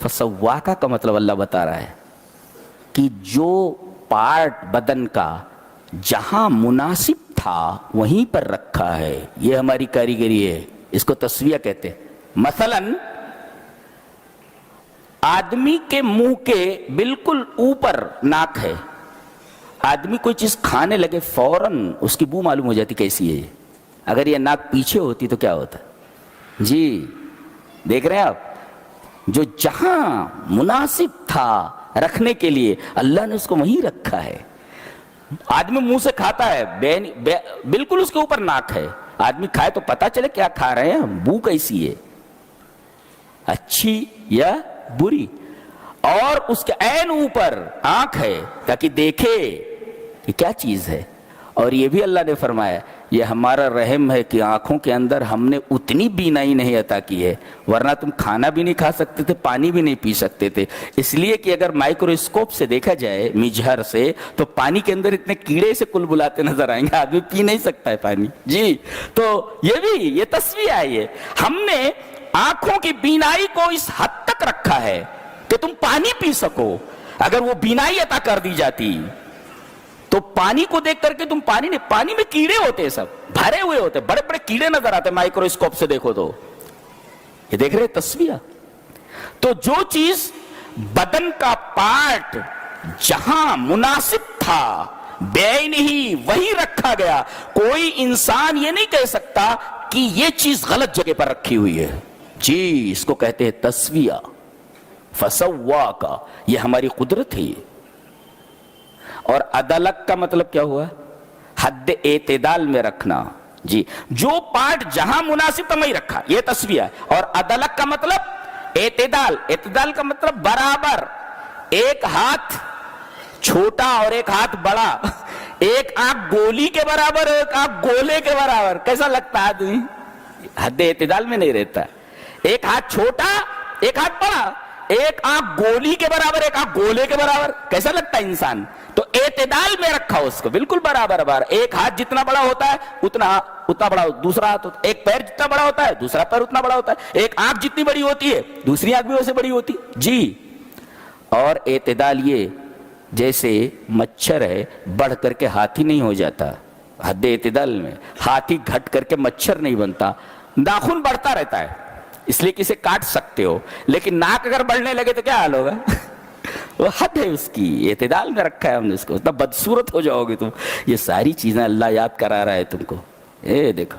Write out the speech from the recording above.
فسواکا کا مطلب اللہ بتا رہا ہے کہ جو پارٹ بدن کا جہاں مناسب تھا وہیں پر رکھا ہے. یہ ہماری کاریگری ہے, اس کو تسویہ کہتے ہیں. مثلاً آدمی کے منہ کے بالکل اوپر ناک ہے. آدمی کوئی چیز کھانے لگے فوراً اس کی بو معلوم ہو جاتی کیسی ہے. اگر یہ ناک پیچھے ہوتی تو کیا ہوتا؟ جی دیکھ رہے ہیں آپ, جو جہاں مناسب تھا رکھنے کے لیے اللہ نے اس کو وہیں رکھا ہے. آدمی منہ سے کھاتا ہے, بالکل اس کے اوپر ناک ہے. آدمی کھائے تو پتا چلے کیا کھا رہے ہیں, بو کیسی ہے, اچھی یا بری. اور اس کے عین اوپر آنکھ ہے تاکہ دیکھے کہ کیا چیز ہے. اور یہ بھی اللہ نے فرمایا یہ ہمارا رحم ہے کہ آنکھوں کے اندر ہم نے اتنی بینائی نہیں عطا کی ہے, ورنہ تم کھانا بھی نہیں کھا سکتے تھے, پانی بھی نہیں پی سکتے تھے. اس لیے کہ اگر مائکروسکوپ سے دیکھا جائے, مجہر سے, تو پانی کے اندر اتنے کیڑے سے کل بلاتے نظر آئیں گے, آدمی پی نہیں سکتا ہے پانی. جی تو یہ تصویر ہے. یہ ہم نے آنکھوں کی بینائی کو اس حد تک رکھا ہے کہ تم پانی پی سکو. اگر وہ بینائی عطا کر دی جاتی تو پانی کو دیکھ کر کے تم پانی نہیں, پانی میں کیڑے ہوتے ہیں, سب بھرے ہوئے ہوتے, بڑے بڑے کیڑے نظر آتے مائکروسکوپ سے دیکھو تو. یہ دیکھ رہے تصویر. تو جو چیز بدن کا پارٹ جہاں مناسب تھا بین ہی وہی رکھا گیا. کوئی انسان یہ نہیں کہہ سکتا کہ یہ چیز غلط جگہ پر رکھی ہوئی ہے. جی اس کو کہتے ہیں تسویہ. فسواکا, یہ ہماری قدرت ہے. اور عدلک کا مطلب کیا ہوا؟ حد اعتدال میں رکھنا. جی جو پارٹ جہاں مناسب تھا وہیں رکھا, یہ تسویہ ہے. اور عدلک کا مطلب اعتدال. اعتدال کا مطلب برابر, ایک ہاتھ چھوٹا اور ایک ہاتھ بڑا, ایک آنکھ گولی کے برابر اور ایک آنکھ گولے کے برابر. کیسا لگتا ہے آدمی؟ حد اعتدال میں نہیں رہتا. ایک ہاتھ چھوٹا ایک ہاتھ بڑا, ایک آنکھ گولی کے برابر ایک آنکھ گولے کے برابر, کیسا لگتا ہے انسان؟ تو اعتدال میں رکھا اس کو, بالکل برابر. ایک ہاتھ جتنا بڑا ہوتا ہے اتنا بڑا دوسرا ہاتھ ہوتا ہے. ایک پیر جتنا بڑا ہوتا ہے دوسرا پیر اتنا بڑا ہوتا ہے. ایک آنکھ جتنی بڑی ہوتی ہے دوسری آنکھ بھی ویسے بڑی ہوتی. جی اور اعتدال یہ جیسے مچھر ہے, بڑھ کر کے ہاتھی نہیں ہو جاتا. حد اعتدال میں ہاتھی گھٹ کر کے مچھر نہیں بنتا. ناخن بڑھتا رہتا ہے اس لیے کسے کاٹ سکتے ہو, لیکن ناک اگر بڑھنے لگے تو کیا حال ہوگا؟ وہ حد ہے اس کی, اعتدال میں رکھا ہے ہم نے اس کو. اتنا بدصورت ہو جاؤ گے تم. یہ ساری چیزیں اللہ یاد کرا رہا ہے تم کو. دیکھو